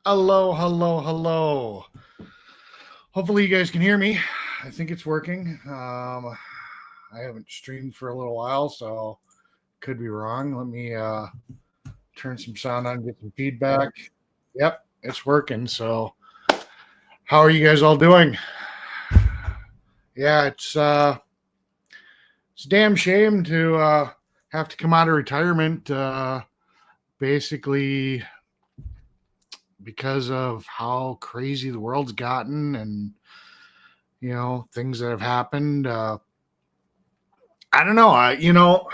Hello, hello, hello. Hopefully, you guys can hear me. I think it's working. I haven't streamed for a little while, so could be wrong. Let me turn some sound on, get some feedback. Yep, it's working. So, how are you guys all doing? Yeah, it's a damn shame to have to come out of retirement. Basically, because of how crazy the world's gotten and things that have happened. I don't know.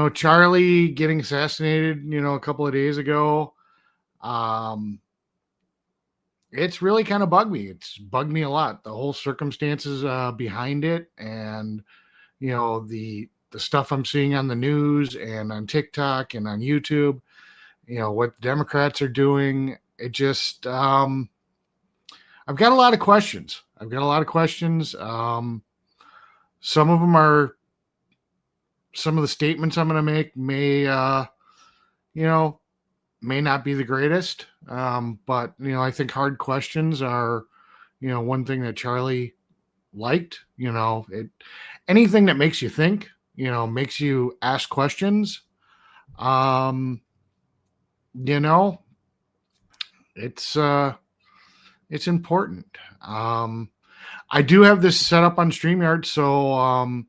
Charlie getting assassinated. A couple of days ago. Um, it's really kind of bugged me. It's bugged me a lot. The whole circumstances behind it, and the stuff I'm seeing on the news and on TikTok and on YouTube. What the Democrats are doing. It just I've got a lot of questions. I've got a lot of questions. Some of them are some of the statements I'm going to make you know, may not be the greatest. But I think hard questions are, one thing that Charlie liked. Anything that makes you think, makes you ask questions. Um, you know, it's it's important. Um, I do have this set up on StreamYard, so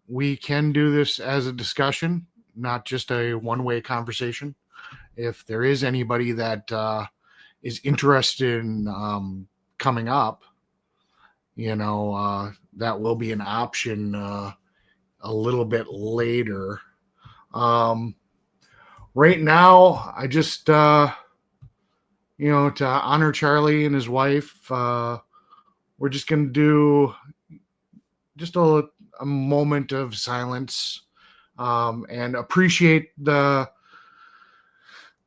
we can do this as a discussion, not just a one-way conversation. If there is anybody that is interested in coming up, that will be an option a little bit later. Um, right now, I just, to honor Charlie and his wife, we're just going to do just a moment of silence and appreciate the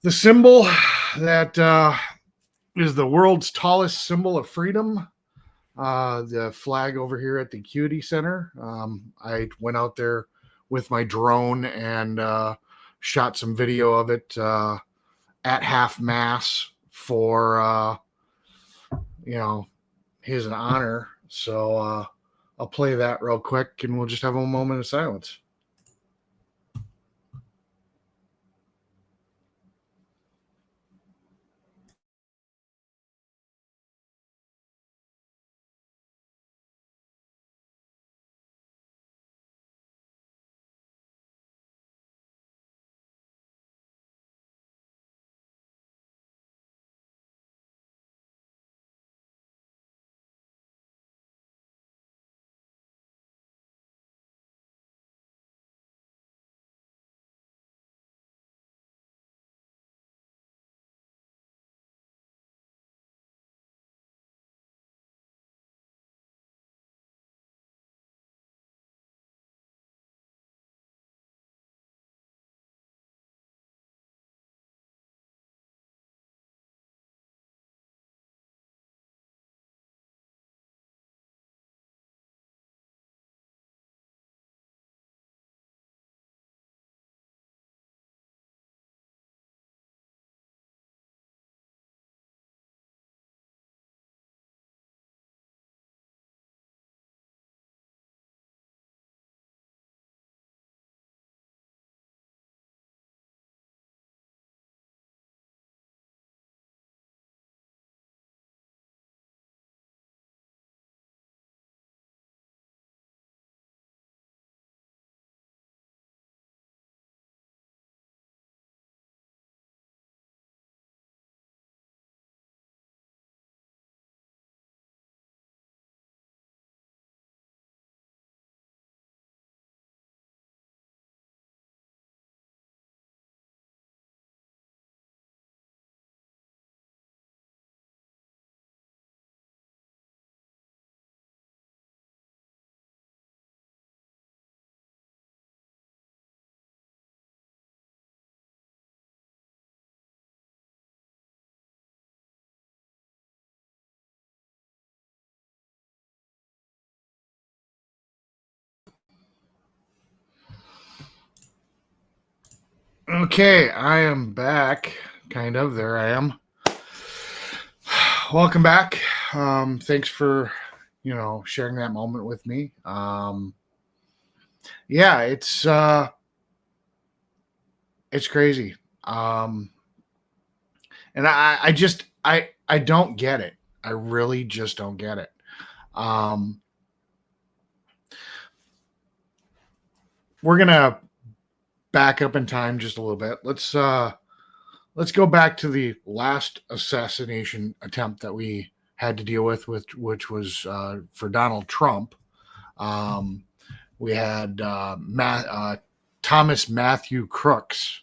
symbol that is the world's tallest symbol of freedom. The flag over here at the Acuity Center. I went out there with my drone and shot some video of it at half mast for his honor. So I'll play that real quick, and we'll just have a moment of silence. Okay, I am back. Kind of. There I am. Welcome back. Thanks for sharing that moment with me. Yeah, it's crazy. Um, and I don't get it. I really just don't get it. Um, we're gonna back up in time just a little bit. Let's go back to the last assassination attempt that we had to deal with which was for Donald Trump. Um, we had Thomas Matthew Crooks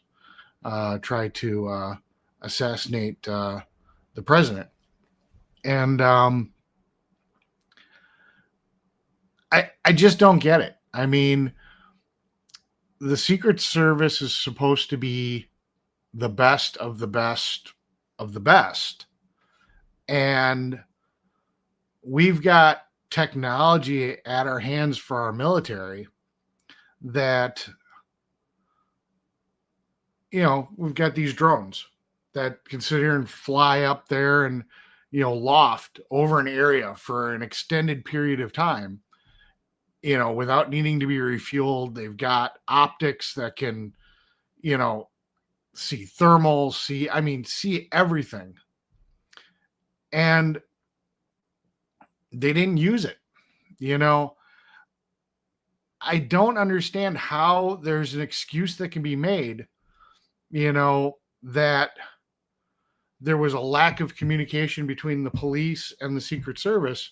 try to assassinate the president, and I just don't get it. I mean, the Secret Service is supposed to be the best of the best of the best, and we've got technology at our hands for our military that we've got these drones that can sit here and fly up there and loft over an area for an extended period of time without needing to be refueled. They've got optics that can see thermals, see everything, and they didn't use it. I don't understand how there's an excuse that can be made that there was a lack of communication between the police and the Secret Service.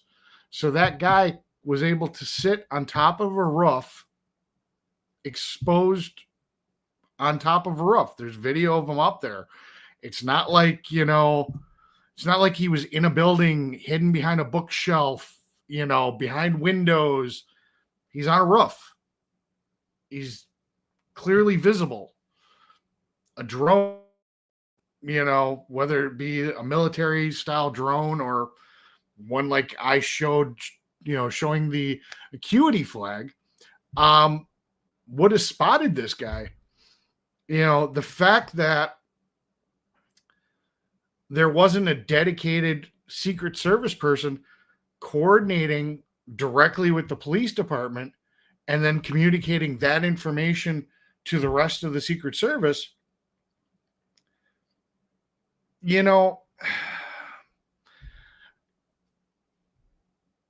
So that guy was able to sit on top of a roof, exposed on top of a roof. There's video of him up there. It's not like, it's not like he was in a building hidden behind a bookshelf, behind windows. He's on a roof. He's clearly visible. A drone, whether it be a military style drone or one like I showed, showing the acuity flag, would have spotted this guy. The fact that there wasn't a dedicated Secret Service person coordinating directly with the police department and then communicating that information to the rest of the Secret Service,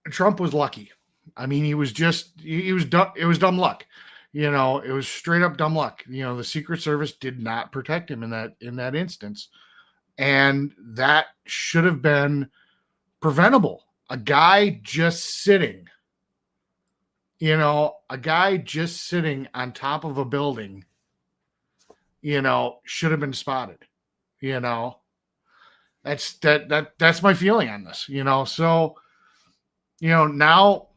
Trump was lucky. I mean, he was dumb. It was dumb luck. It was straight up dumb luck. The Secret Service did not protect him in that instance. And that should have been preventable. A guy just sitting on top of a building, should have been spotted. That's my feeling on this. So now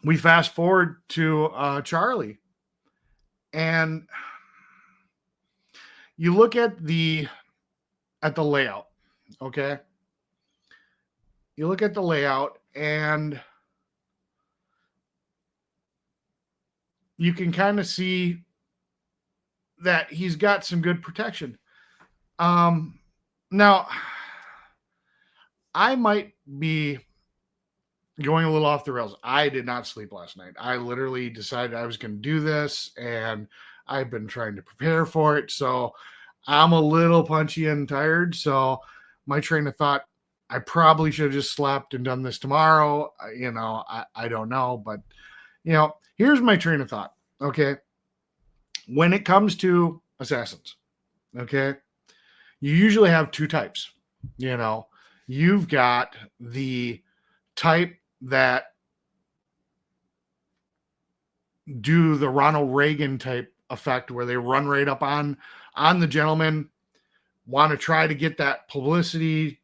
we fast forward to Charlie, and you look at the layout. Okay, you look at the layout, and you can kind of see that he's got some good protection. Now, I might be going a little off the rails. I did not sleep last night. I literally decided I was going to do this, and I've been trying to prepare for it. So I'm a little punchy and tired. So my train of thought, I probably should have just slept and done this tomorrow. I don't know. But, here's my train of thought. Okay. When it comes to assassins, okay, you usually have two types. You've got the type that do the Ronald Reagan type effect where they run right up on the gentleman, want to try to get that publicity,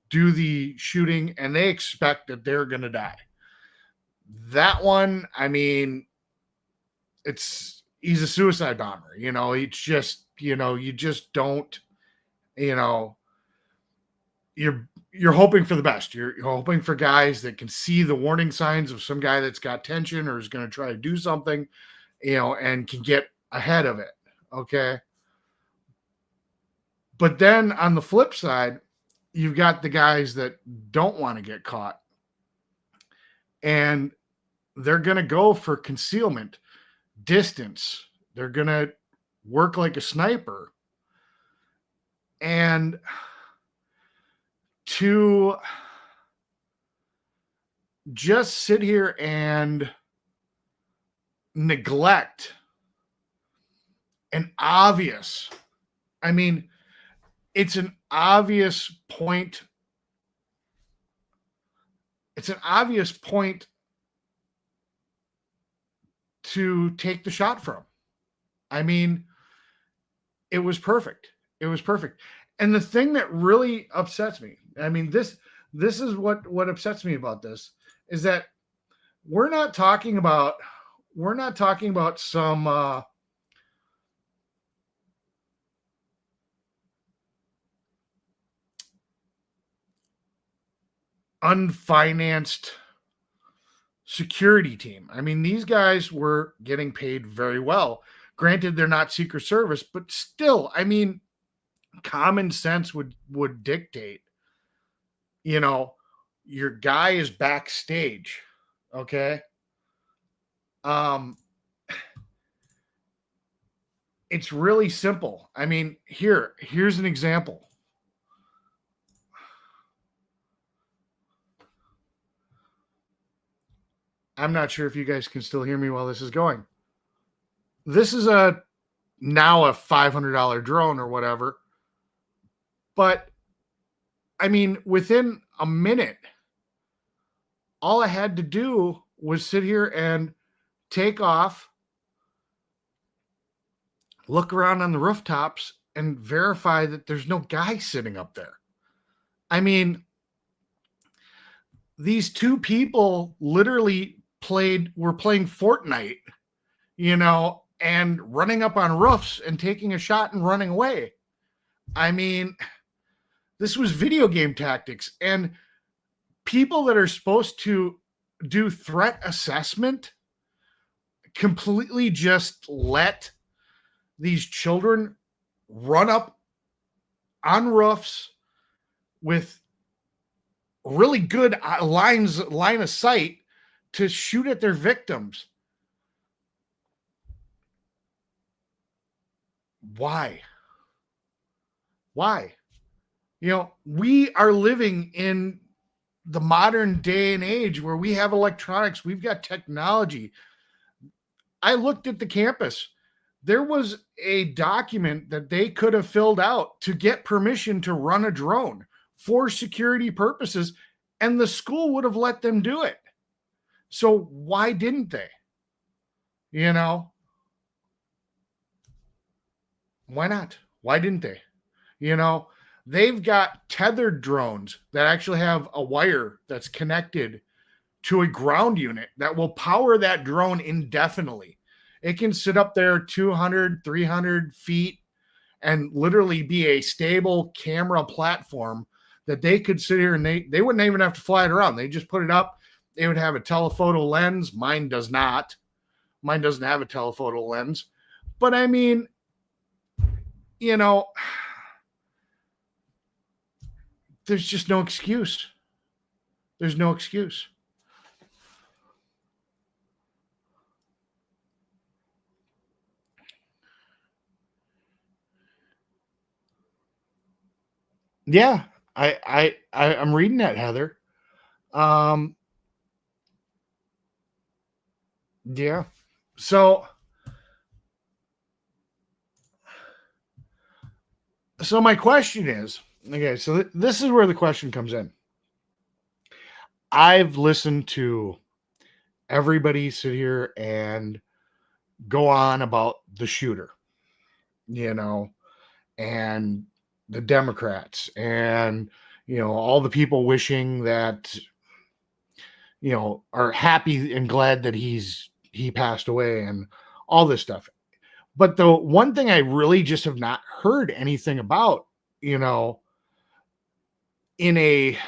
do the shooting, and they expect that they're going to die. That one, I mean, he's a suicide bomber. It's just, you just don't, you're hoping for the best. You're hoping for guys that can see the warning signs of some guy that's got tension or is going to try to do something, and can get ahead of it. Okay. But then on the flip side, you've got the guys that don't want to get caught, and they're going to go for concealment, distance. They're going to work like a sniper. And to just sit here and neglect an obvious, I mean, it's an obvious point. It's an obvious point to take the shot from. I mean, it was perfect. It was perfect. And the thing that really upsets me, I mean, this is what upsets me about this, is that we're not talking about some unfinanced security team. I mean, these guys were getting paid very well. Granted, they're not Secret Service, but still, I mean, common sense would dictate, you know, your guy is backstage. Okay. It's really simple. I mean, here's an example. I'm not sure if you guys can still hear me while this is going. This is now a $500 drone or whatever. But I mean, within a minute, all I had to do was sit here and take off, look around on the rooftops, and verify that there's no guy sitting up there. I mean, these two people literally were playing Fortnite, you know, and running up on roofs and taking a shot and running away. I mean, this was video game tactics. And people that are supposed to do threat assessment completely just let these children run up on roofs with really good line of sight to shoot at their victims. Why? You know, we are living in the modern day and age where we have electronics, we've got technology. I looked at the campus. There was a document that they could have filled out to get permission to run a drone for security purposes, and the school would have let them do it. So why didn't they? You know, why not? Why didn't they? You know, they've got tethered drones that actually have a wire that's connected to a ground unit that will power that drone indefinitely. It can sit up there 200, 300 feet and literally be a stable camera platform that they could sit here and they wouldn't even have to fly it around. They just put it up. They would have a telephoto lens. Mine does not. Mine doesn't have a telephoto lens. But I mean, you know, there's just no excuse. There's no excuse. Yeah, I'm reading that, Heather. Yeah. So my question is, okay, so this is where the question comes in. I've listened to everybody sit here and go on about the shooter, you know, and the Democrats and, you know, all the people wishing that, you know, are happy and glad that he passed away and all this stuff. But the one thing I really just have not heard anything about, you know, in a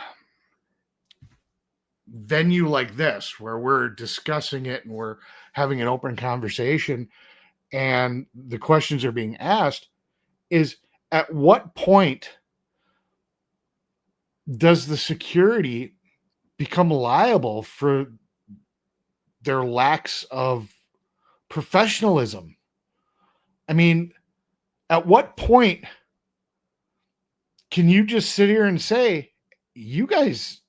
venue like this where we're discussing it and we're having an open conversation and the questions are being asked, is at what point does the security become liable for their lacks of professionalism? I mean, at what point can you just sit here and say, you guys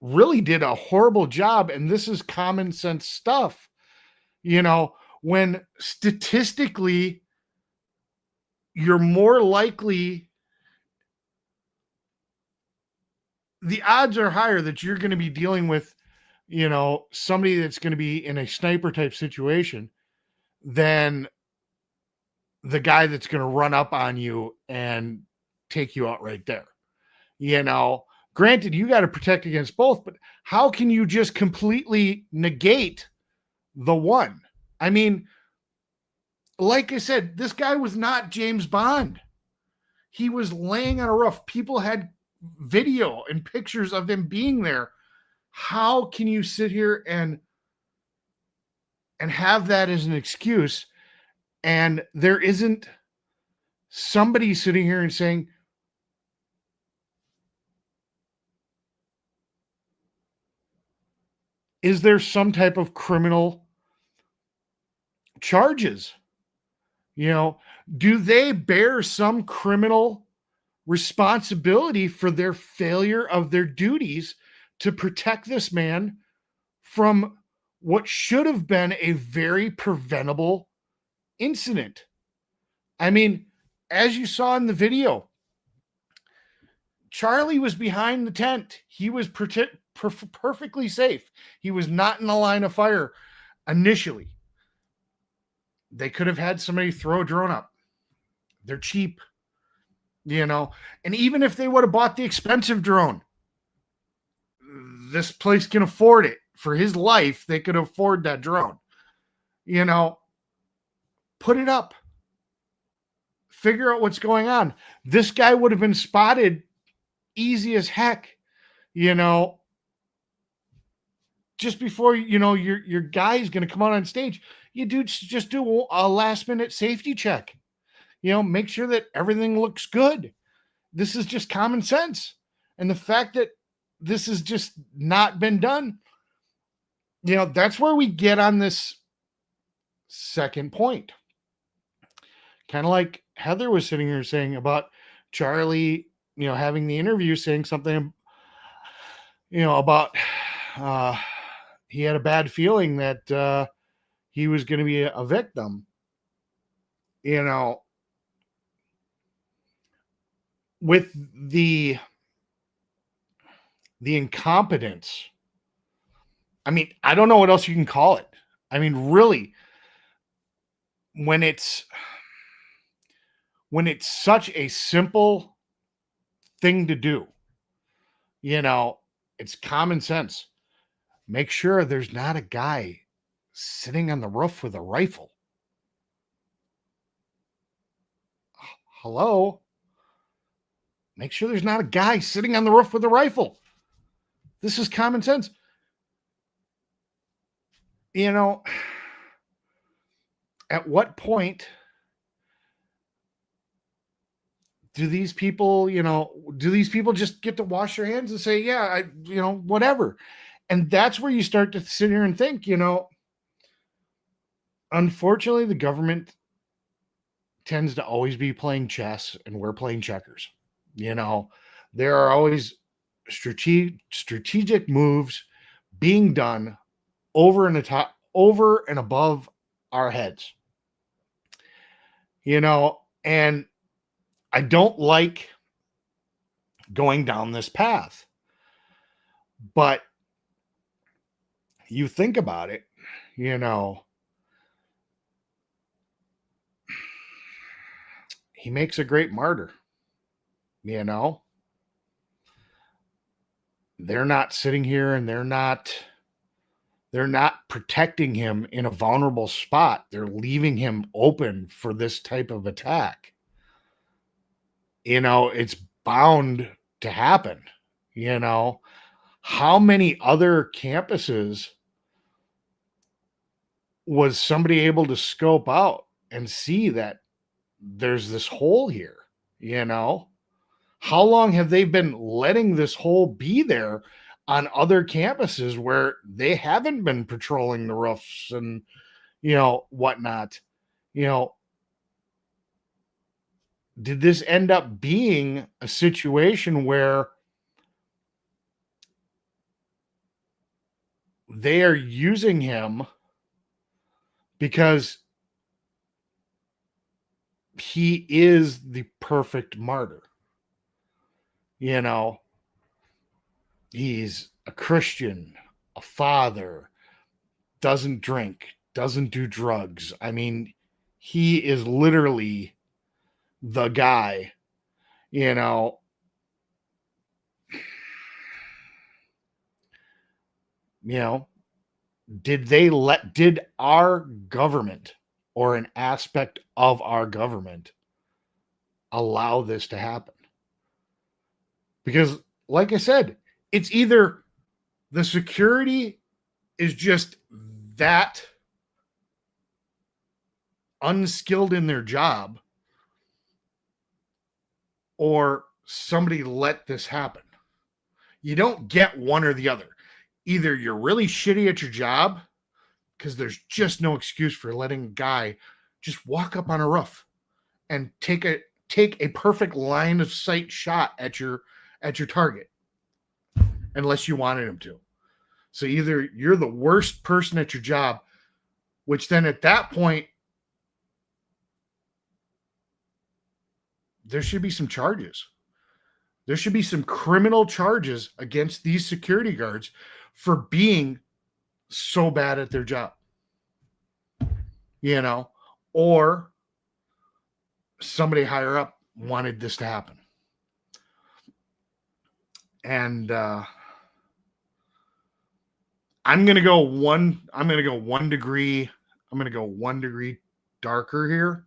really did a horrible job and this is common sense stuff, you know, when statistically you're more likely, the odds are higher that you're going to be dealing with, somebody that's going to be in a sniper type situation than the guy that's going to run up on you and take you out right there. You know, granted, you got to protect against both, but how can you just completely negate the one? I mean, like I said, this guy was not James Bond. He was laying on a roof. People had video and pictures of him being there. How can you sit here and have that as an excuse? And there isn't somebody sitting here and saying, is there some type of criminal charges? Do they bear some criminal responsibility for their failure of their duties to protect this man from what should have been a very preventable incident? I mean, as you saw in the video, Charlie was behind the tent. He was perfectly safe. He was not in the line of fire initially. They could have had somebody throw a drone up. They're cheap, and even if they would have bought the expensive drone, this place can afford it. For his life, they could afford that drone. Put it up. Figure out what's going on. This guy would have been spotted easy as heck, just before, your guy is going to come out on stage. You just do a last minute safety check. Make sure that everything looks good. This is just common sense. And the fact that this has just not been done, that's where we get on this second point. Kind of like Heather was sitting here saying about Charlie, having the interview saying something, about he had a bad feeling that he was going to be a victim. With the incompetence, I mean, I don't know what else you can call it. I mean, really, when it's such a simple thing to do, it's common sense. Make sure there's not a guy sitting on the roof with a rifle. Hello? Make sure there's not a guy sitting on the roof with a rifle. This is common sense. At what point do these people just get to wash their hands and say, yeah, whatever. And that's where you start to sit here and think, unfortunately, the government tends to always be playing chess and we're playing checkers. There are always strategic moves being done over and above our heads. And I don't like going down this path. But you think about it, he makes a great martyr. They're not sitting here and they're not protecting him in a vulnerable spot. They're leaving him open for this type of attack. It's bound to happen. How many other campuses was somebody able to scope out and see that there's this hole here? How long have they been letting this hole be there on other campuses where they haven't been patrolling the roofs and, whatnot? You know, did this end up being a situation where they are using him because he is the perfect martyr? He's a Christian, a father, doesn't drink, doesn't do drugs. I mean, he is literally the guy, you know. You know, did our government or an aspect of our government allow this to happen? Because, like I said, it's either the security is just that unskilled in their job, or somebody let this happen. You don't get one or the other. Either you're really shitty at your job, because there's just no excuse for letting a guy just walk up on a roof and take a perfect line of sight shot at your target, unless you wanted him to. So either you're the worst person at your job, which then at that point there should be some charges. There should be some criminal charges against these security guards for being so bad at their job. Or somebody higher up wanted this to happen. And I'm going to go one degree darker here.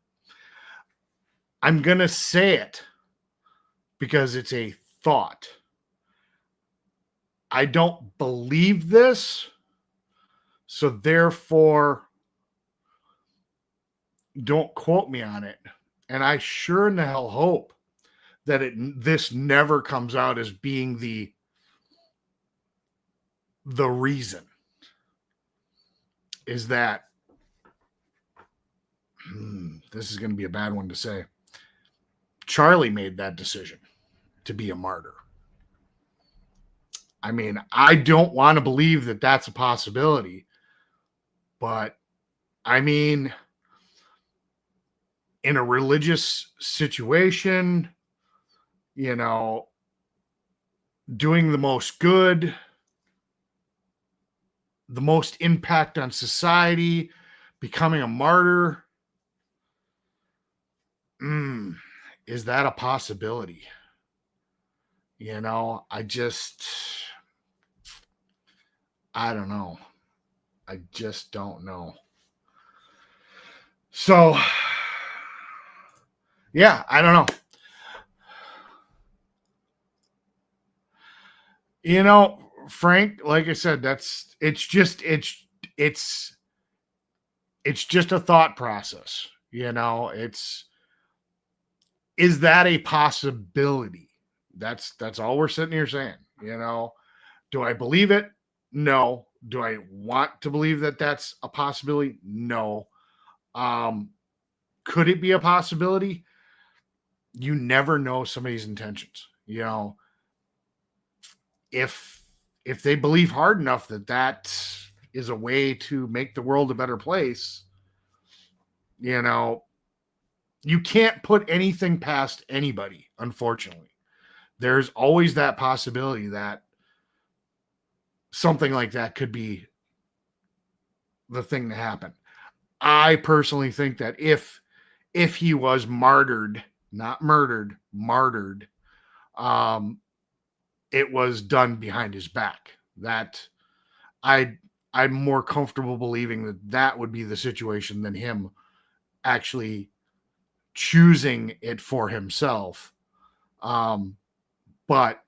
I'm going to say it because it's a thought. I don't believe this, so therefore don't quote me on it. And I sure in the hell hope that this never comes out as being the reason. Is that this is going to be a bad one to say. Charlie made that decision to be a martyr. I mean, I don't want to believe that that's a possibility, but I mean, in a religious situation, doing the most good, the most impact on society, becoming a martyr, is that a possibility? I don't know. I just don't know. So, yeah, I don't know. Frank, like I said, it's just a thought process. Is that a possibility? That's all we're sitting here saying. Do I believe it? No. Do I want to believe that that's a possibility? No. Could it be a possibility? You never know somebody's intentions. If they believe hard enough that is a way to make the world a better place, you can't put anything past anybody, unfortunately. There's always that possibility that something like that could be the thing to happen. I personally think that if he was martyred, not murdered, martyred, it was done behind his back. That I'm more comfortable believing that would be the situation than him actually choosing it for himself. But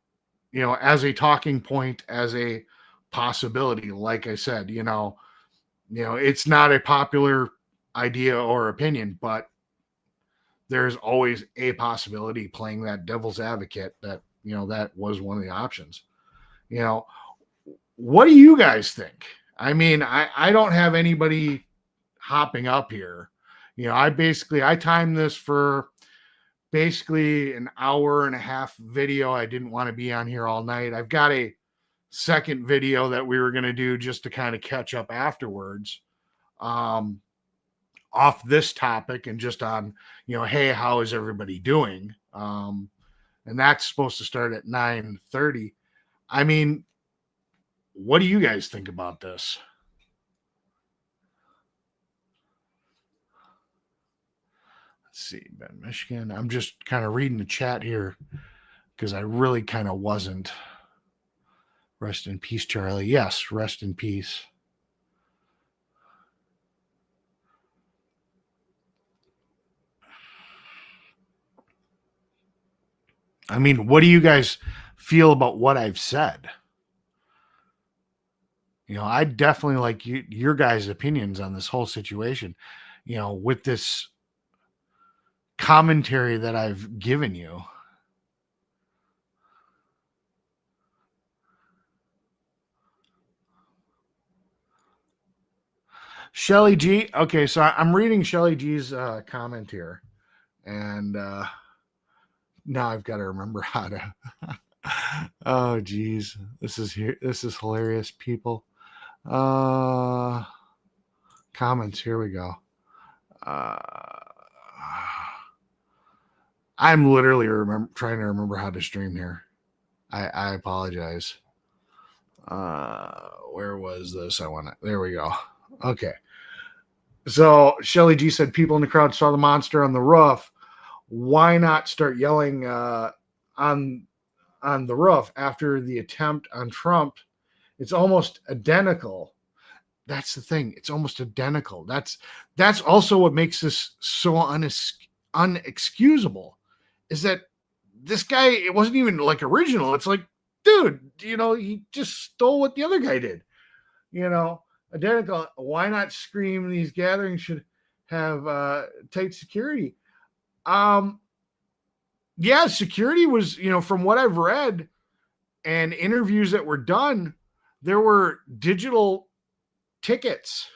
as a talking point, as a possibility, like I said, it's not a popular idea or opinion, but there's always a possibility playing that devil's advocate that, that was one of the options. What do you guys think? I mean, I don't have anybody hopping up here. I timed this for basically an hour and a half video. I didn't want to be on here all night. I've got a second video that we were going to do just to kind of catch up afterwards, off this topic and just on, hey, how is everybody doing? And that's supposed to start at 9:30. I mean, what do you guys think about this? Let's see, Ben, Michigan. I'm just kind of reading the chat here because I really kind of wasn't. Rest in peace, Charlie. Yes, rest in peace. I mean, what do you guys feel about what I've said? I definitely like your guys' opinions on this whole situation, with this commentary that I've given you. Shelly G. Okay, so I'm reading Shelly G's comment here, and now I've got to remember how to. Oh, geez, this is hilarious, people. Comments. Here we go. I'm literally trying to remember how to stream here. I apologize. Where was this? There we go. Okay. So Shelly G said people in the crowd saw the monster on the roof. Why not start yelling on the roof after the attempt on Trump? It's almost identical. That's the thing. It's almost identical. That's also what makes this so unexcusable, is that this guy, it wasn't even like original. It's like, dude, he just stole what the other guy did. Identical. Why not scream these gatherings should have tight security? Yeah, security was, from what I've read and interviews that were done, there were digital tickets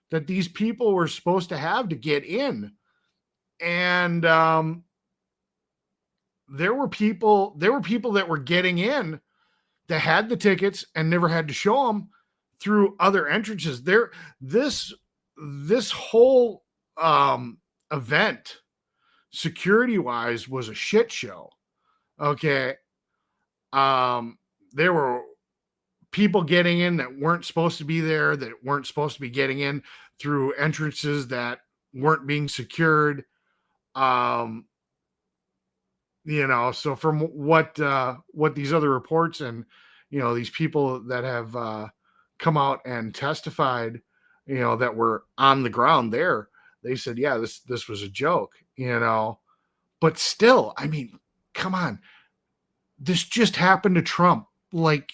that these people were supposed to have to get in. And there were people that were getting in that had the tickets and never had to show them through other entrances. This whole event, security wise, was a shit show. Okay. There were people getting in that weren't supposed to be there, that weren't supposed to be getting in through entrances that weren't being secured. So from what these other reports and, these people that have come out and testified, that were on the ground there, they said, yeah, this was a joke, but still, I mean, come on. This just happened to Trump like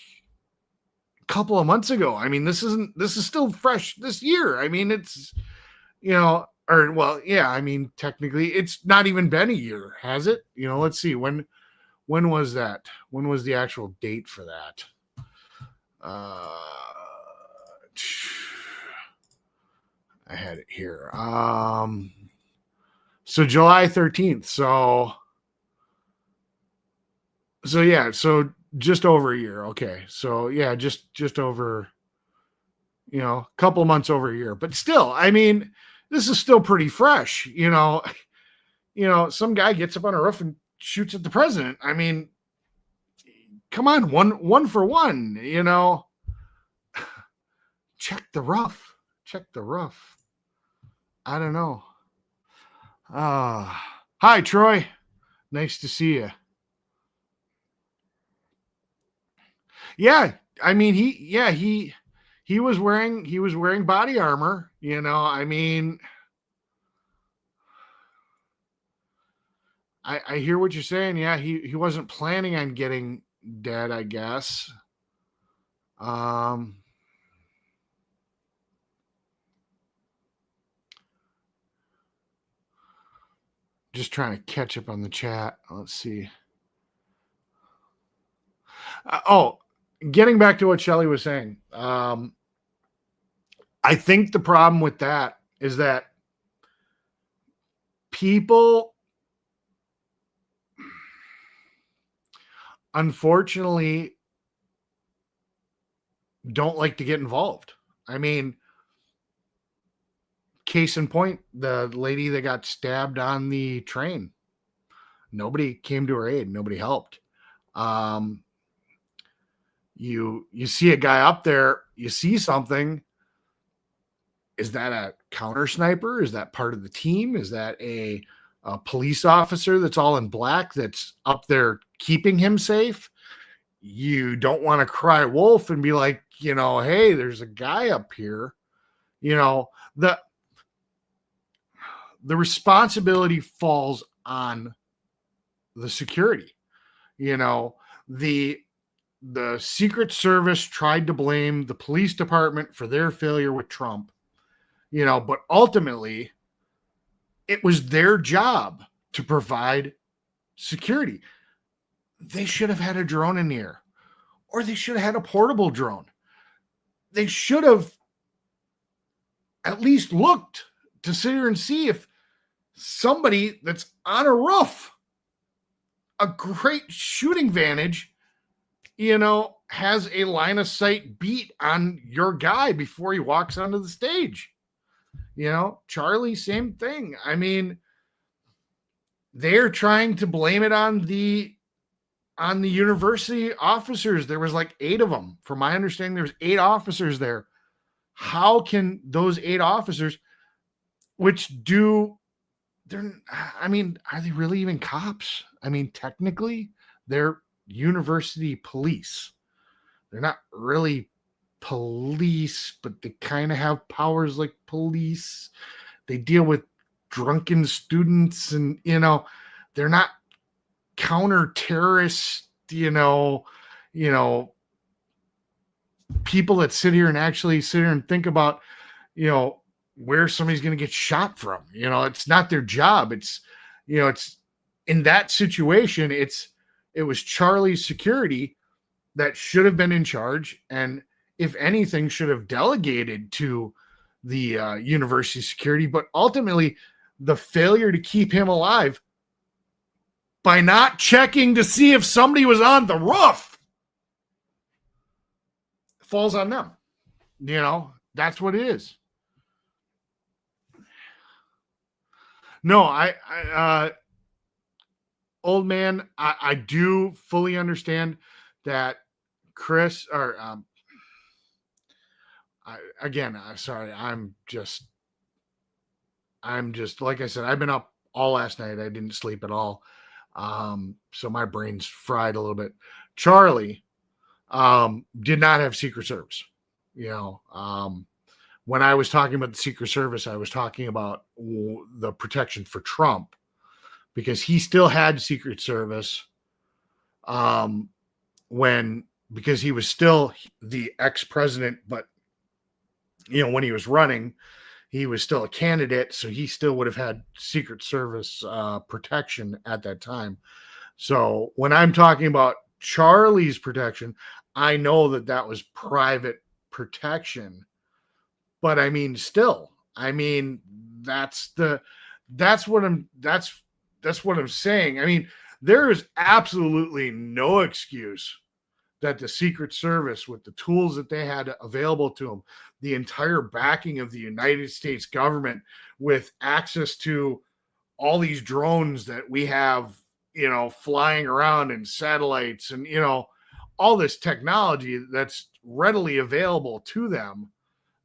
a couple of months ago. I mean, this is still fresh this year. I mean, it's, I mean, technically it's not even been a year, has it? Let's see. When was that? When was the actual date for that? I had it here. So July 13th. So yeah, so just over a year. Okay. So yeah, just over, a couple of months over a year. But still, I mean, this is still pretty fresh. Some guy gets up on a roof and shoots at the president. I mean, come on, one for one, check the rough. I don't know. Hi, Troy. Nice to see you. Yeah, I mean, he was wearing body armor. I mean, I hear what you're saying. Yeah, he wasn't planning on getting dead, I guess. Just trying to catch up on the chat. Let's see. Getting back to what Shelley was saying. I think the problem with that is that people, unfortunately, don't like to get involved. I mean, case in point, the lady that got stabbed on the train. Nobody came to her aid. Nobody helped. You see a guy up there, you see something. Is that a counter sniper? Is that part of the team? Is that a police officer that's all in black that's up there keeping him safe? You don't want to cry wolf and be like, hey, there's a guy up here. The responsibility falls on the security. The Secret Service tried to blame the police department for their failure with Trump, but ultimately it was their job to provide security. They should have had a drone in the air, or they should have had a portable drone. They should have at least looked to sit here and see if somebody that's on a roof, a great shooting vantage, has a line of sight beat on your guy before he walks onto the stage. Charlie, same thing. I mean, they're trying to blame it on the university officers. There was like 8 of them. From my understanding, there's 8 officers there. How can those 8 officers, are they really even cops? I mean, technically, they're university police. They're not really police, but they kind of have powers like police. They deal with drunken students, and they're not counter-terrorist, people that sit here and think about, where somebody's going to get shot from. It's not their job. It's in that situation, it was Charlie's security that should have been in charge, and if anything, should have delegated to the university security. But ultimately, the failure to keep him alive by not checking to see if somebody was on the roof falls on them. That's what it is. No, I old man, I do fully understand that Chris, or sorry, I'm just like I said, I've been up all last night. I didn't sleep at all. So my brain's fried a little bit. Charlie did not have Secret Service. When I was talking about the Secret Service, I was talking about the protection for Trump, because he still had Secret Service because he was still the ex-president, but when he was running, he was still a candidate, so he still would have had Secret Service protection at that time. So when I'm talking about Charlie's protection, I know that was private protection. But I mean, still, that's what I'm saying. I mean, there is absolutely no excuse that the Secret Service, with the tools that they had available to them, the entire backing of the United States government, with access to all these drones that we have, flying around, and satellites, and, all this technology that's readily available to them,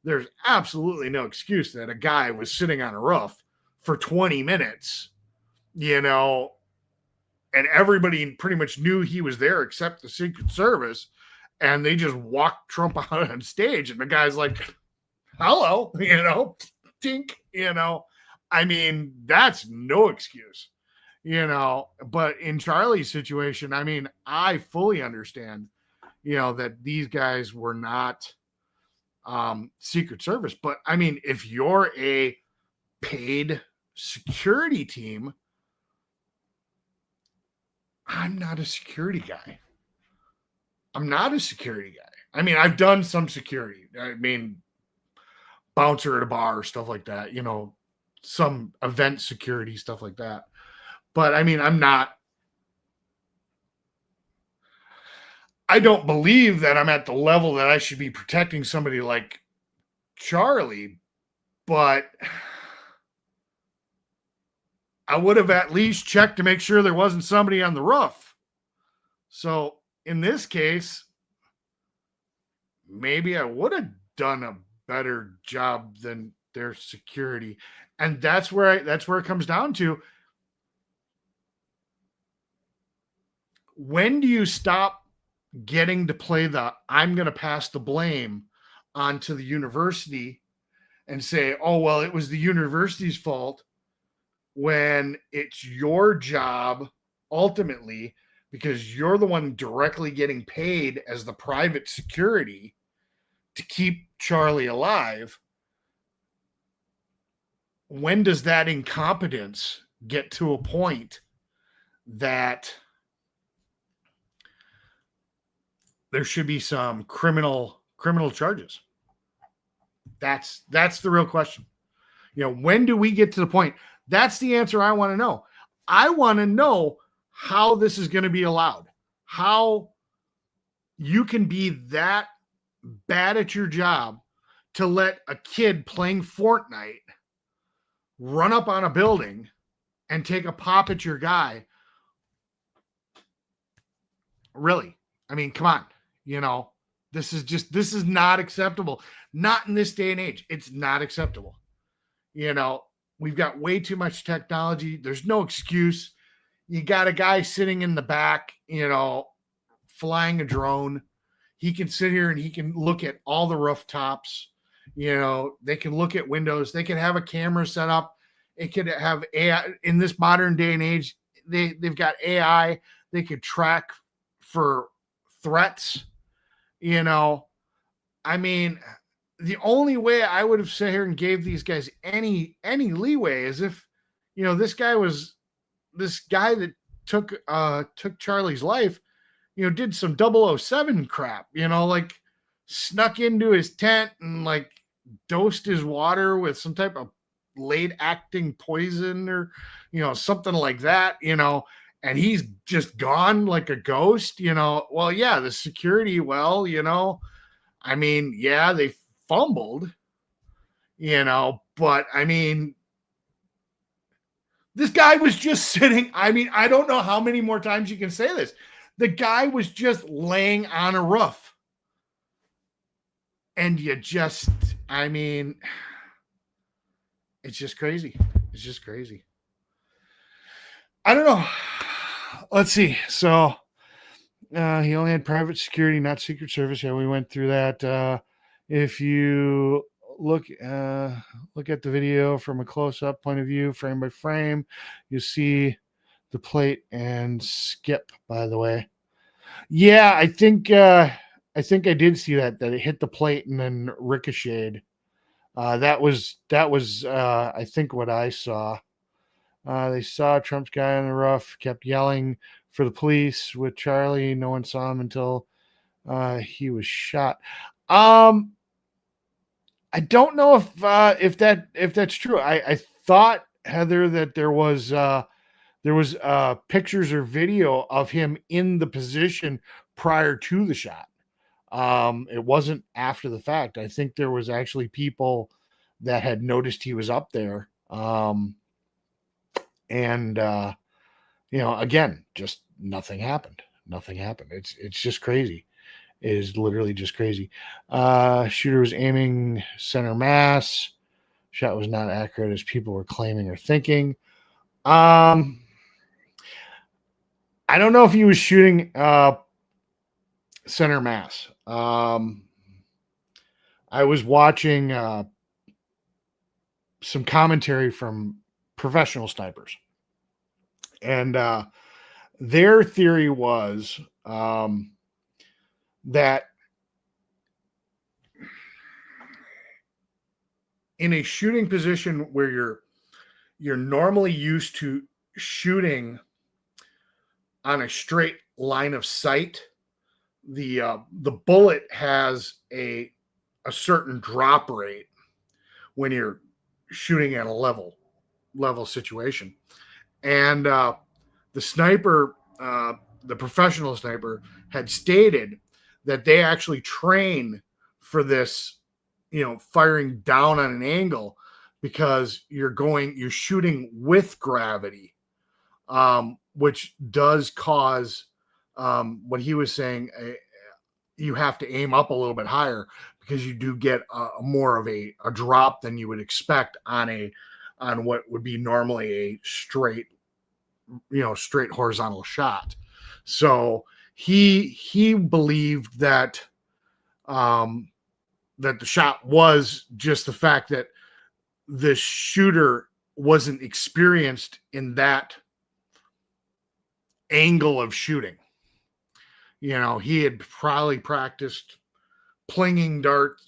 there's absolutely no excuse that a guy was sitting on a roof for 20 minutes, and everybody pretty much knew he was there except the Secret Service, and they just walked Trump out on stage, and the guy's like, hello, tink, that's no excuse, but in Charlie's situation, I fully understand, that these guys were not Secret Service. But if you're a paid security team, I'm not a security guy. I'm not a security guy. I mean, I've done some security. I mean, bouncer at a bar, stuff like that, some event security, stuff like that. But I mean, I don't believe that I'm at the level that I should be protecting somebody like Charlie, but I would have at least checked to make sure there wasn't somebody on the roof. So in this case, maybe I would have done a better job than their security. And that's where it comes down to. When do you stop getting to play the I'm going to pass the blame onto the university and say, oh, well, it was the university's fault, when it's your job ultimately, because you're the one directly getting paid as the private security to keep Charlie alive? When does that incompetence get to a point that there should be some criminal charges? That's the real question. When do we get to the point? That's the answer I want to know. I want to know how this is going to be allowed. How you can be that bad at your job to let a kid playing Fortnite run up on a building and take a pop at your guy. Really? I mean, come on. This is not acceptable. Not in this day and age. It's not acceptable. We've got way too much technology. There's no excuse. You got a guy sitting in the back, flying a drone. He can sit here and he can look at all the rooftops. They can look at windows. They can have a camera set up. It could have AI. In this modern day and age, they've got AI. They could track for threats. I mean, the only way I would have sat here and gave these guys any leeway is if, this guy that took Charlie's life, did some 007 crap, like snuck into his tent and like dosed his water with some type of late acting poison or, something like that, and he's just gone like a ghost, well, yeah, the security, I mean, yeah, they fumbled, but I mean, this guy was just sitting. I mean, I don't know how many more times you can say this. The guy was just laying on a roof. And I mean, it's just crazy. It's just crazy. I don't know. Let's see. So he only had private security, not Secret Service. Yeah, we went through that. If you look at the video from a close-up point of view, frame by frame, you see the plate and skip, by the way. Yeah, I think I did see that it hit the plate and then ricocheted. That was I think what I saw. They saw Trump's guy on the roof, kept yelling for the police with Charlie. No one saw him until he was shot. I don't know if that's true. I thought, Heather, that there was pictures or video of him in the position prior to the shot. It wasn't after the fact. I think there was actually people that had noticed he was up there. Again, just nothing happened. Nothing happened. It's just crazy. It is literally just crazy. Shooter was aiming center mass. Shot was not accurate as people were claiming or thinking. I don't know if he was shooting center mass. I was watching some commentary from professional snipers, and their theory was that in a shooting position where you're normally used to shooting on a straight line of sight. The bullet has a certain drop rate when you're shooting at a level situation, and the sniper, the professional sniper, had stated that they actually train for this, firing down on an angle, because you're shooting with gravity, which does cause, what he was saying, you have to aim up a little bit higher, because you do get more of a drop than you would expect on what would be normally a straight horizontal shot. So he believed that that the shot was just the fact that the shooter wasn't experienced in that angle of shooting. He had probably practiced plinging darts,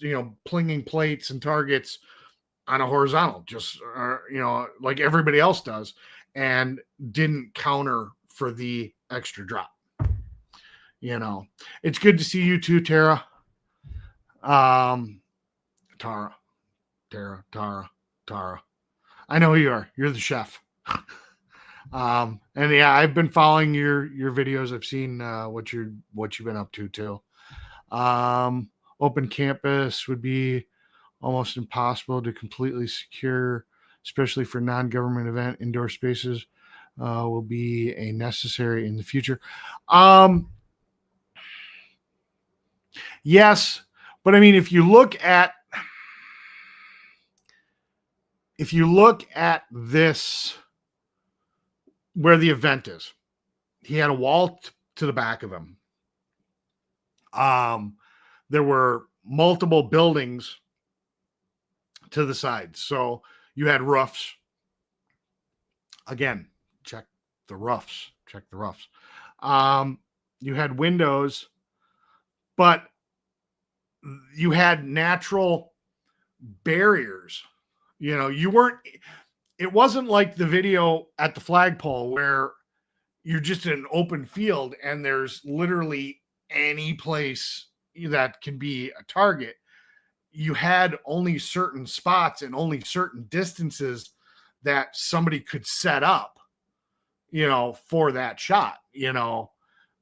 plinging plates and targets on a horizontal, just, like everybody else does, and didn't counter for the extra drop. It's good to see you too, Tara. Tara. I know who you are. You're the chef. And yeah, I've been following your videos. I've seen what you've been up to too. Open campus would be almost impossible to completely secure, especially for non-government event. Indoor spaces will be a necessary in the future. Yes, but I mean, if you look at this, where the event is, he had a wall to the back of him. There were multiple buildings to the sides, so you had roofs. Again, check the roofs. You had windows, but you had natural barriers. It wasn't like the video at the flagpole where you're just in an open field and there's literally any place that can be a target. You had only certain spots and only certain distances that somebody could set up, for that shot,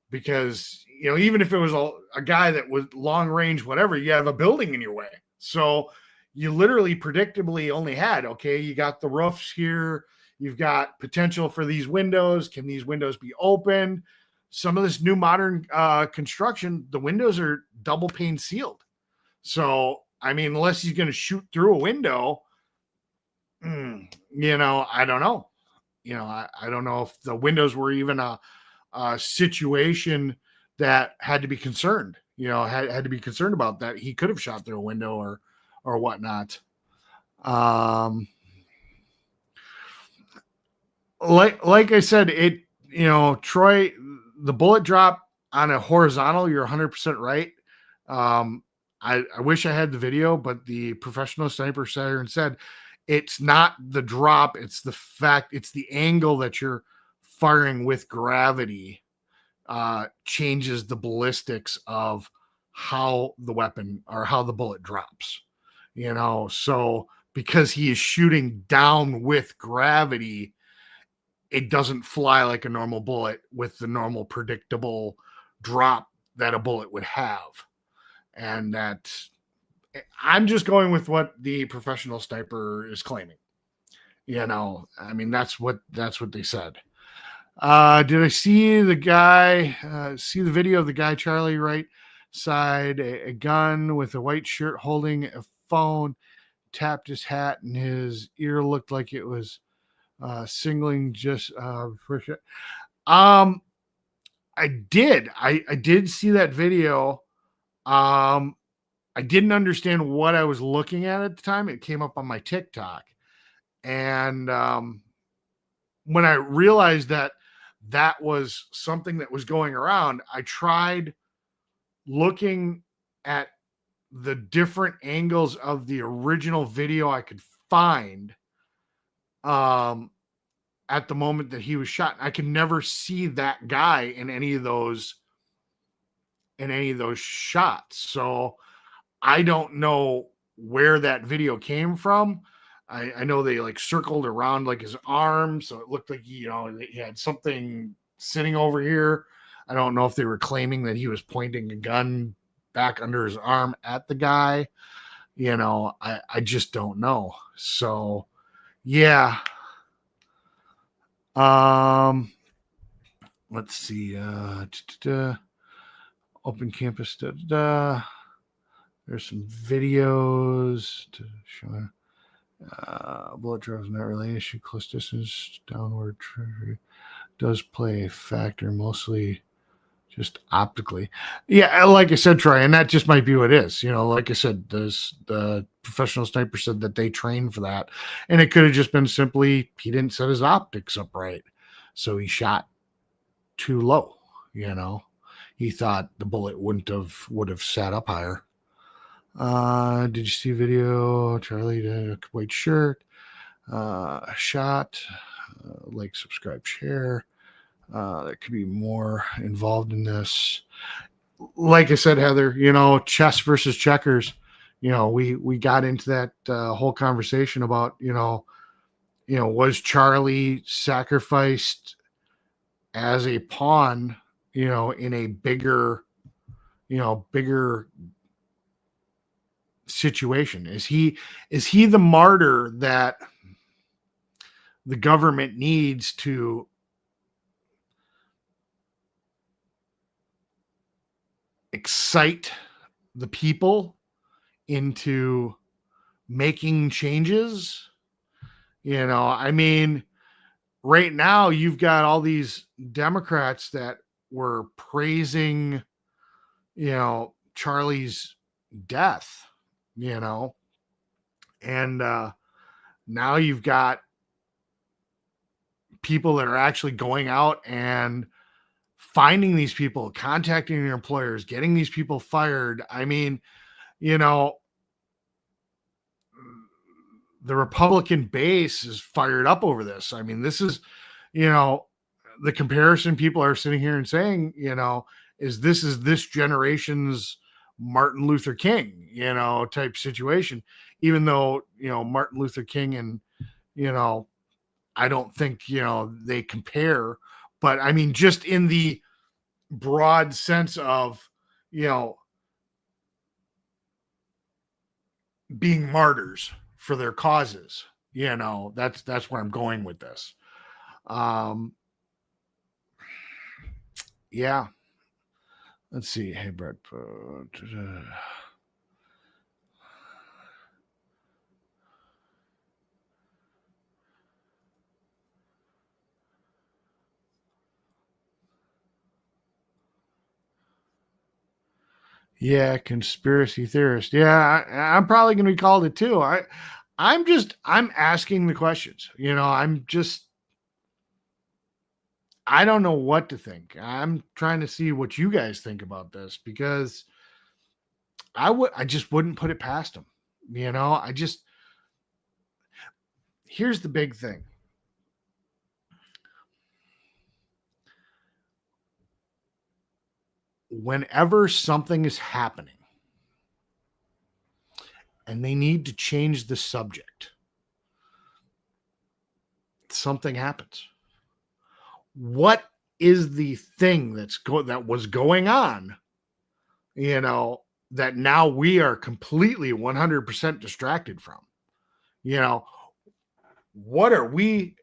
because, even if it was a guy that was long range, whatever, you have a building in your way. So you literally predictably only had, okay, you got the roofs here. You've got potential for these windows. Can these windows be opened? Some of this new modern construction, the windows are double pane sealed. So, I mean, unless he's going to shoot through a window, I don't know. I don't know if the windows were even a situation that had to be concerned, had to be concerned about, that he could have shot through a window or whatnot. Like I said, Troy, the bullet drop on a horizontal, you're 100% right. I wish I had the video, but the professional sniper siren said it's not the drop, it's the angle that you're firing with gravity changes the ballistics of how the weapon or how the bullet drops. So because he is shooting down with gravity, it doesn't fly like a normal bullet with the normal predictable drop that a bullet would have. And that, I'm just going with what the professional sniper is claiming. I mean, that's what they said. Did I see the video of the guy, Charlie, right side, a gun with a white shirt holding a phone, tapped his hat, and his ear looked like it was singling just for sure. I did see that video. I didn't understand what I was looking at the time. It came up on my TikTok. And when I realized that was something that was going around, I tried looking at the different angles of the original video I could find. at the moment that he was shot. I can never see that guy in any of those shots. So I don't know where that video came from. I know they like circled around like his arm, so it looked like he had something sitting over here. I don't know if they were claiming that he was pointing a gun back under his arm at the guy. I just don't know. So yeah. Let's see. Open campus. There's some videos to show. Bullet drop is not really an issue. Close distance, downward does play a factor, mostly just optically. Yeah, like I said, Troy, and that just might be what it is. Like I said, the professional sniper said that they trained for that, and it could have just been simply he didn't set his optics up right, so he shot too low. He thought the bullet would have sat up higher. Did you see video? Charlie did a white shirt, shot, like, subscribe, share. There could be more involved in this. Like I said, Heather, chess versus checkers. We got into that whole conversation about, was Charlie sacrificed as a pawn, in a bigger situation? Is he the martyr that the government needs to excite the people into making changes? I mean, right now you've got all these Democrats that were praising, Charlie's death, and now you've got people that are actually going out and finding these people, contacting their employers, getting these people fired. I mean, the Republican base is fired up over this. I mean, this is, the comparison people are sitting here and saying, is this generation's Martin Luther King, type situation, even though, Martin Luther King and, I don't think, they compare, but I mean, just in the broad sense of, being martyrs for their causes, that's where I'm going with this. Yeah. Let's see. Hey, Brett. Yeah, conspiracy theorist. Yeah, I'm probably going to be called it too. I'm asking the questions. I don't know what to think. I'm trying to see what you guys think about this, because I just wouldn't put it past them. Here's the big thing. Whenever something is happening and they need to change the subject, something happens. What is the thing that was going on, that now we are completely 100% distracted from? What are we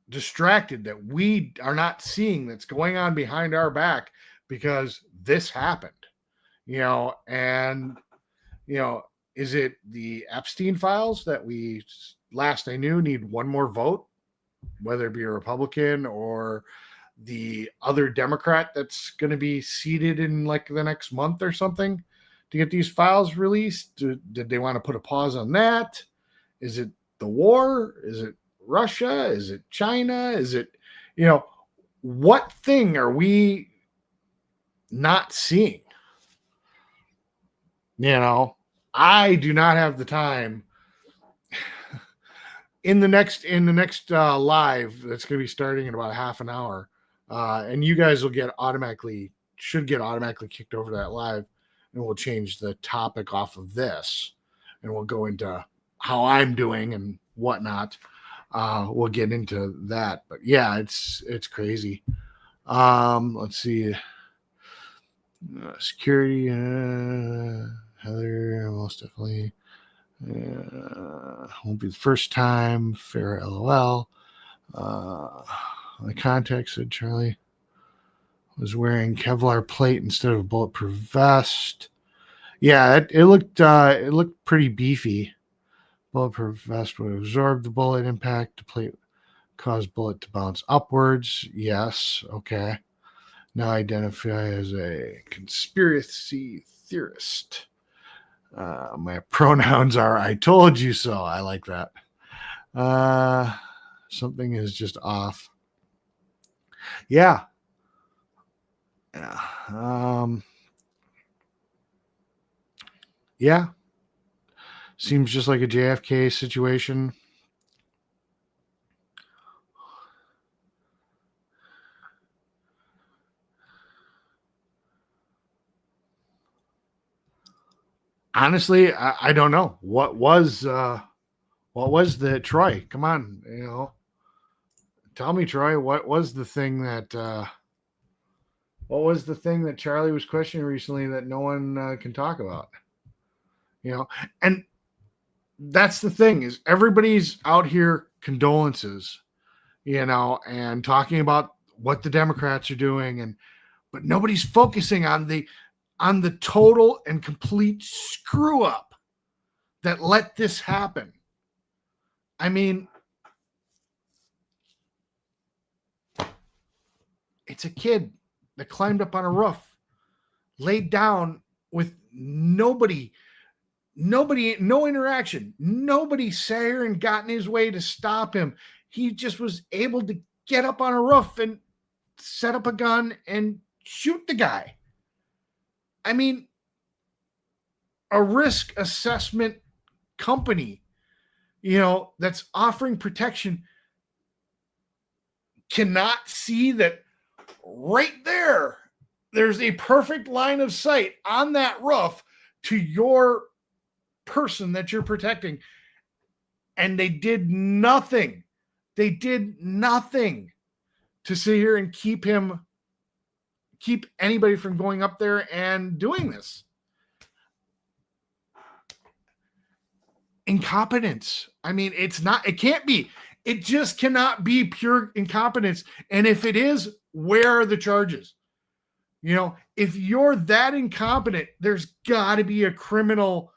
distracted that we are not seeing that's going on behind our back because this happened? And is it the Epstein files that we last I knew need one more vote, whether it be a Republican or the other Democrat that's going to be seated in like the next month or something to get these files released? Did they want to put a pause on that? Is it the war? Is it Russia? Is it China? Is it, what thing are we not seeing? I do not have the time in the next live that's going to be starting in about half an hour, and you guys will should get automatically kicked over to that live, and we'll change the topic off of this, and we'll go into how I'm doing and whatnot. We'll get into that, but yeah, it's crazy. Let's see. Security, Heather, most definitely. Won't be the first time. Fair LOL. The context said Charlie was wearing Kevlar plate instead of a bulletproof vest. Yeah, it looked pretty beefy. Bulletproof vest would absorb the bullet impact. The plate caused bullet to bounce upwards. Yes, okay. Now identify as a conspiracy theorist. My pronouns are I told you so. I like that. Something is just off. Yeah. Yeah. Seems just like a JFK situation. Honestly, I don't know. What was the Troy? Come on, tell me, Troy, what was the thing that Charlie was questioning recently that no one can talk about? And that's the thing, is everybody's out here condolences, and talking about what the Democrats are doing, but nobody's focusing on the total and complete screw up that let this happen. I mean, it's a kid that climbed up on a roof, laid down with nobody, no interaction. Nobody sat here and got in his way to stop him. He just was able to get up on a roof and set up a gun and shoot the guy. I mean, a risk assessment company, that's offering protection cannot see that right there's a perfect line of sight on that roof to your person that you're protecting. And they did nothing. They did nothing to sit here and keep anybody from going up there and doing this. Incompetence. I mean, it can't be. It just cannot be pure incompetence. And if it is, where are the charges? If you're that incompetent, there's got to be a criminal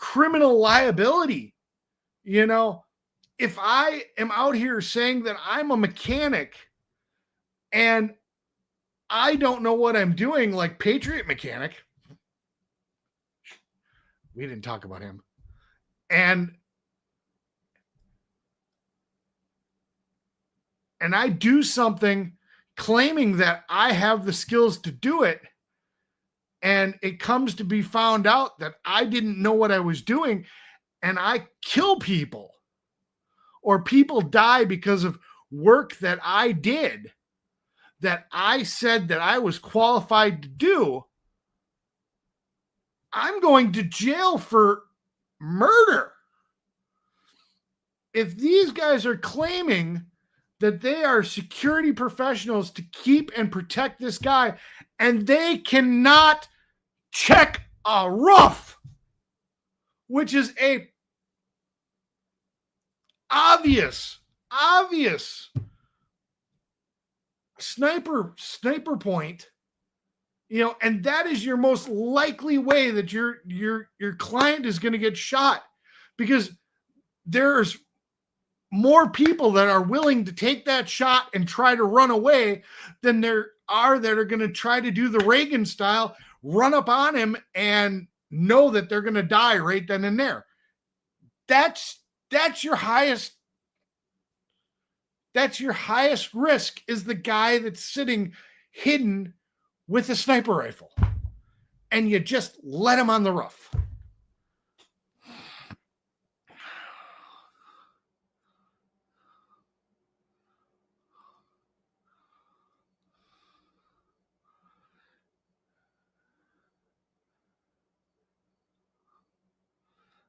liability. If I am out here saying that I'm a mechanic and I don't know what I'm doing, like Patriot Mechanic, we didn't talk about him, and I do something claiming that I have the skills to do it, and it comes to be found out that I didn't know what I was doing, and I kill people, or people die because of work that I did, that I said that I was qualified to do, I'm going to jail for murder. If these guys are claiming that they are security professionals to keep and protect this guy, and they cannot check a roof, which is a obvious sniper point, and that is your most likely way that your client is going to get shot, because there's more people that are willing to take that shot and try to run away than there are that are going to try to do the Reagan style, run up on him and know that they're going to die right then and there. That's your highest risk, is the guy that's sitting hidden with a sniper rifle, and you just let him on the roof.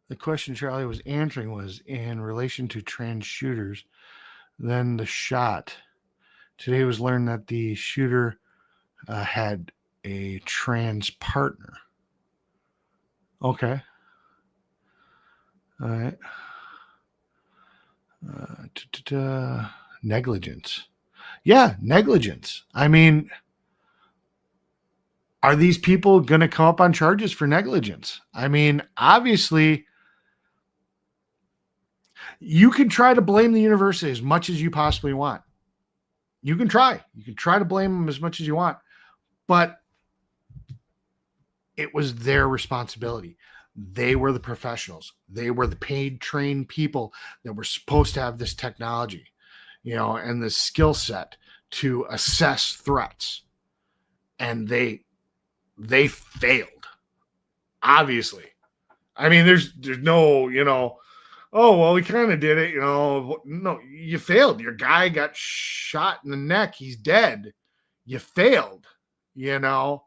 The question Charlie was answering was in relation to trans shooters. Then the shot. Today was learned that the shooter had a trans partner. Okay. All right. Negligence. Yeah, negligence. I mean, are these people going to come up on charges for negligence? I mean, obviously, you can try to blame the university as much as you possibly want. You can try. You can try to blame them as much as you want, but it was their responsibility. They were the professionals. They were the paid, trained people that were supposed to have this technology, and the skill set to assess threats. And they failed, obviously. I mean, there's no, oh, well, we kind of did it, No, you failed. Your guy got shot in the neck. He's dead. You failed, Yeah.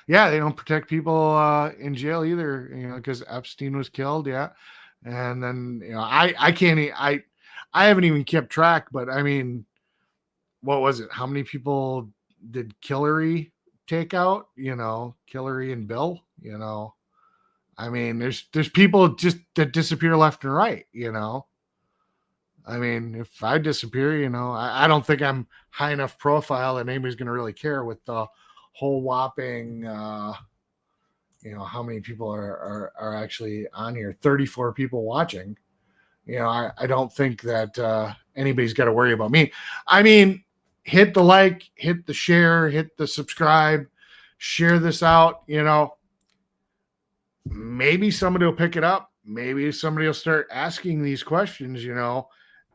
Yeah, they don't protect people in jail either, because Epstein was killed. Yeah. And then, I can't, I haven't even kept track, but I mean, what was it? How many people did Hillary take out? Hillary and Bill, I mean, there's people just that disappear left and right, I mean, if I disappear, I don't think I'm high enough profile that anybody's going to really care with the whole whopping, how many people are actually on here. 34 people watching. I don't think that anybody's got to worry about me. I mean, hit the like, hit the share, hit the subscribe, share this out. Maybe somebody will pick it up. Maybe somebody will start asking these questions,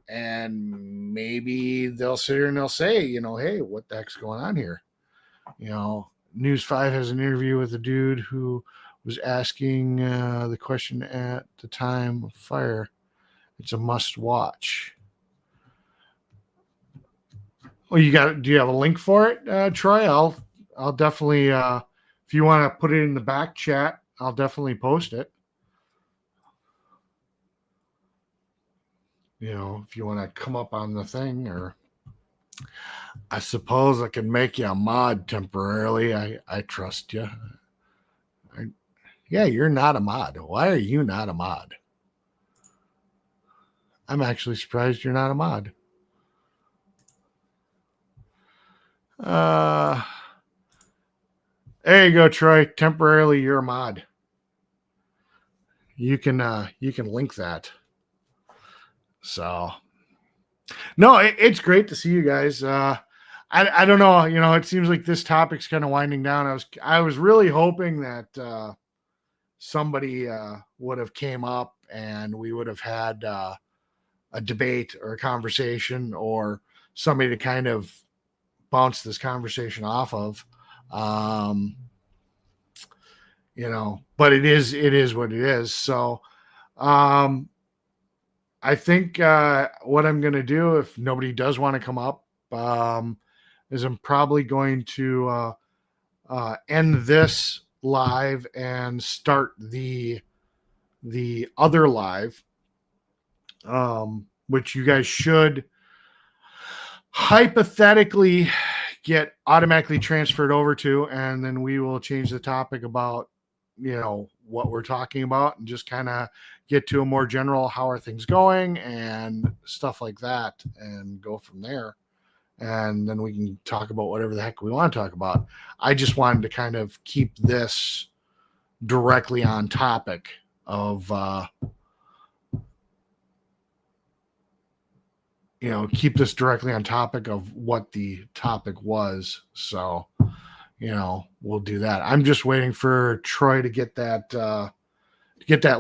and maybe they'll sit here and they'll say, hey, what the heck's going on here? News 5 has an interview with a dude who was asking the question at the time of fire. It's a must watch. Well, do you have a link for it, Troy? I'll definitely, if you want to put it in the back chat, I'll definitely post it. If you want to come up on the thing, or I suppose I can make you a mod temporarily. I trust you. Yeah, you're not a mod. Why are you not a mod? I'm actually surprised you're not a mod. There you go, Troy. Temporarily, you're a mod. You can link that. So, no, it's great to see you guys. I don't know. It seems like this topic's kind of winding down. I was really hoping that somebody would have came up and we would have had a debate or a conversation, or somebody to kind of bounce this conversation off of. But it is what it is. So, I think what I'm going to do, if nobody does want to come up, is I'm probably going to end this live and start the other live, which you guys should hypothetically get automatically transferred over to, and then we will change the topic about what we're talking about, and just kind of get to a more general, how are things going and stuff like that, and go from there. And then we can talk about whatever the heck we want to talk about. I just wanted to kind of keep this directly on topic of keep this directly on topic of what the topic was. So we'll do that. I'm just waiting for Troy to get that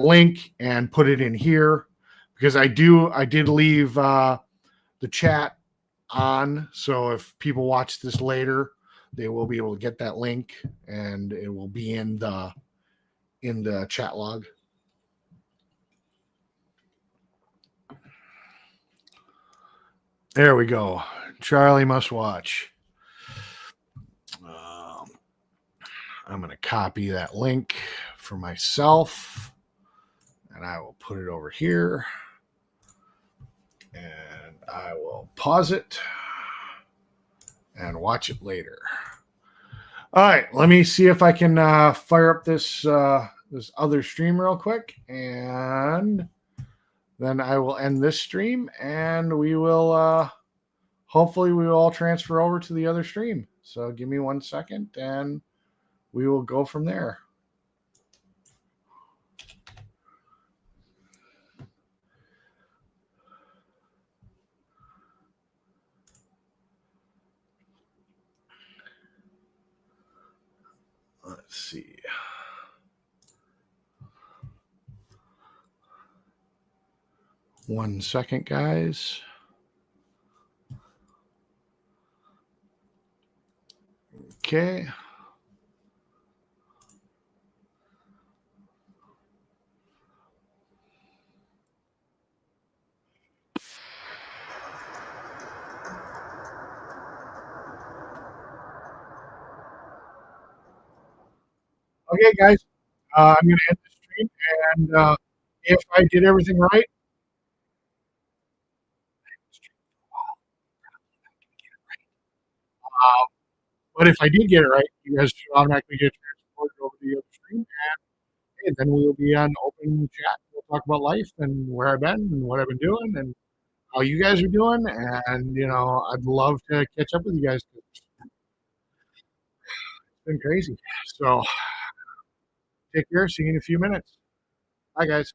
link and put it in here, because I did leave the chat on, so if people watch this later, they will be able to get that link, and it will be in the chat log. There we go. Charlie must watch. I'm going to copy that link for myself and I will put it over here and I will pause it and watch it later. All right, let me see if I can fire up this this other stream real quick, and then I will end this stream, and we will hopefully we will all transfer over to the other stream. So give me 1 second, and we will go from there. Let's see. One second, guys. Okay. Okay, guys. I'm going to end the stream, and if I did everything right, but if I did get it right, you guys should automatically get transported over to the other stream. And then we will be on open chat. We'll talk about life and where I've been and what I've been doing and how you guys are doing. And, I'd love to catch up with you guys. It's been crazy. So take care. See you in a few minutes. Bye, guys.